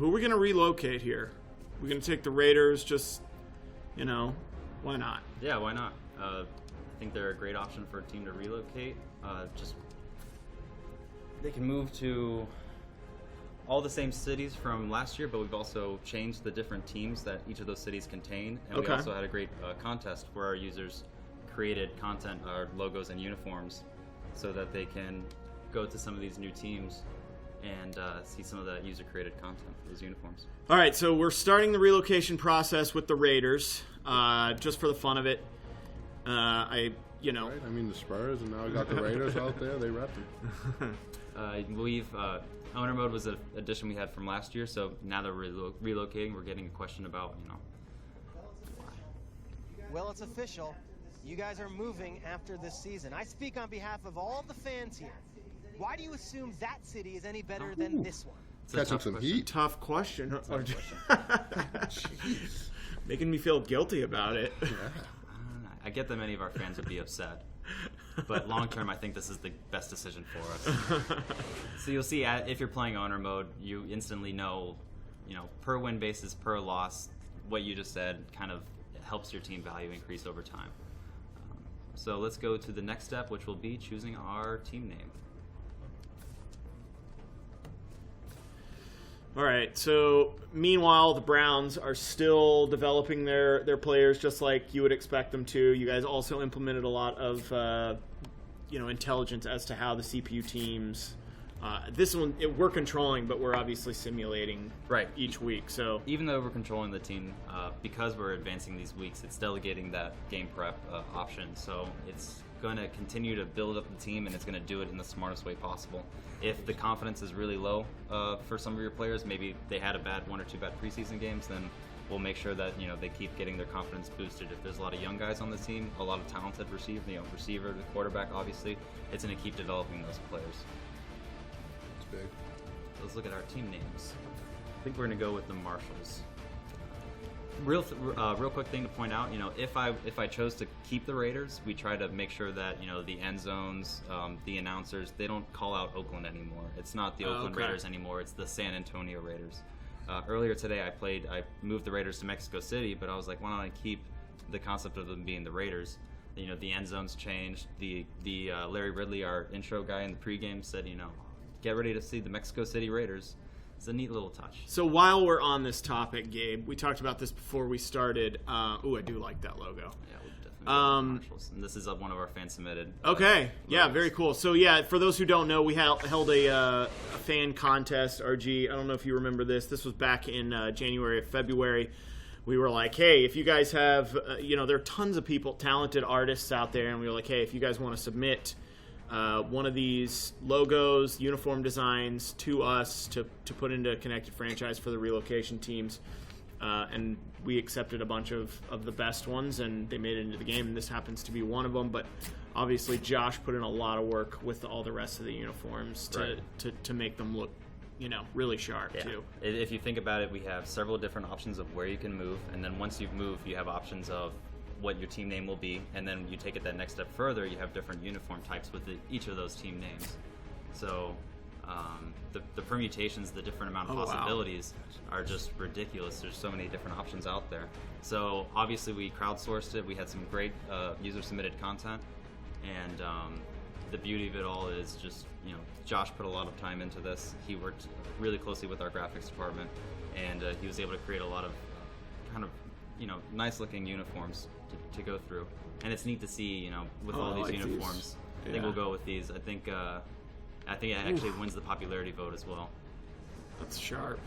who are we going to relocate here? We're going to take the Raiders, just, why not? Yeah, why not? I think they're a great option for a team to relocate. Just they can move to all the same cities from last year, but we've also changed the different teams that each of those cities contain. And we also had a great contest where our users created content, logos, and uniforms so that they can go to some of these new teams and see some of the user-created content for those uniforms. All right, so we're starting the relocation process with the Raiders, just for the fun of it. Right, I mean, the Spurs, and now we got the Raiders out there. They rep them. Owner mode was an addition we had from last year, so now that we're relocating, we're getting a question about, why. Well, it's official. You guys are moving after this season. I speak on behalf of all of the fans here. Why do you assume that city is any better than this one? Catching some heat. Tough question. Jeez. Making me feel guilty about it. Yeah. I get that many of our fans would be upset. But long term, I think this is the best decision for us. So you'll see, if you're playing owner mode, you instantly know, per win basis, per loss, what you just said kind of helps your team value increase over time. So let's go to the next step, which will be choosing our team name. All right, so meanwhile, the Browns are still developing their players just like you would expect them to. You guys also implemented a lot of intelligence as to how the CPU teams. This one we're controlling, but we're obviously simulating each week. So even though we're controlling the team, because we're advancing these weeks, it's delegating that game prep option. So it's going to continue to build up the team, and it's going to do it in the smartest way possible. If the confidence is really low for some of your players, maybe they had one or two bad preseason games, then we'll make sure that they keep getting their confidence boosted. If there's a lot of young guys on the team, a lot of talented receiver, the quarterback, obviously, it's going to keep developing those players. It's big. So let's look at our team names. I think we're going to go with the Marshalls. Real quick thing to point out, if I chose to keep the Raiders, we try to make sure that the end zones, the announcers, they don't call out Oakland anymore. It's not the Oakland Raiders anymore. It's the San Antonio Raiders. Earlier today, I moved the Raiders to Mexico City, but I was like, why don't I keep the concept of them being the Raiders? The end zones changed. The Larry Ridley, our intro guy in the pregame, said, get ready to see the Mexico City Raiders. It's a neat little touch. So while we're on this topic, Gabe, we talked about this before we started. I do like that logo. Yeah, we'll definitely go with Marshalls. And this is one of our fan-submitted Okay. Yeah, logos. very cool. So, for those who don't know, we held a fan contest, RG. I don't know if you remember this. This was back in January or February. We were like, hey, if you guys have, there are tons of people, talented artists out there, and we were like, hey, if you guys want to submit one of these logos, uniform designs to us to put into Connected Franchise for the relocation teams. And we accepted a bunch of the best ones, and they made it into the game, and this happens to be one of them. But obviously Josh put in a lot of work with all the rest of the uniforms to make them look really sharp too. If you think about it, we have several different options of where you can move, and then once you've moved, you have options of what your team name will be, and then you take it that next step further, you have different uniform types with each of those team names. So the permutations, the different amount of possibilities are just ridiculous. There's so many different options out there. So obviously we crowdsourced it. We had some great user-submitted content, and the beauty of it all is just, Josh put a lot of time into this. He worked really closely with our graphics department, and he was able to create a lot of nice-looking uniforms to go through. And it's neat to see, with all these uniforms. I think we'll go with these. I think it actually wins the popularity vote as well. That's sharp.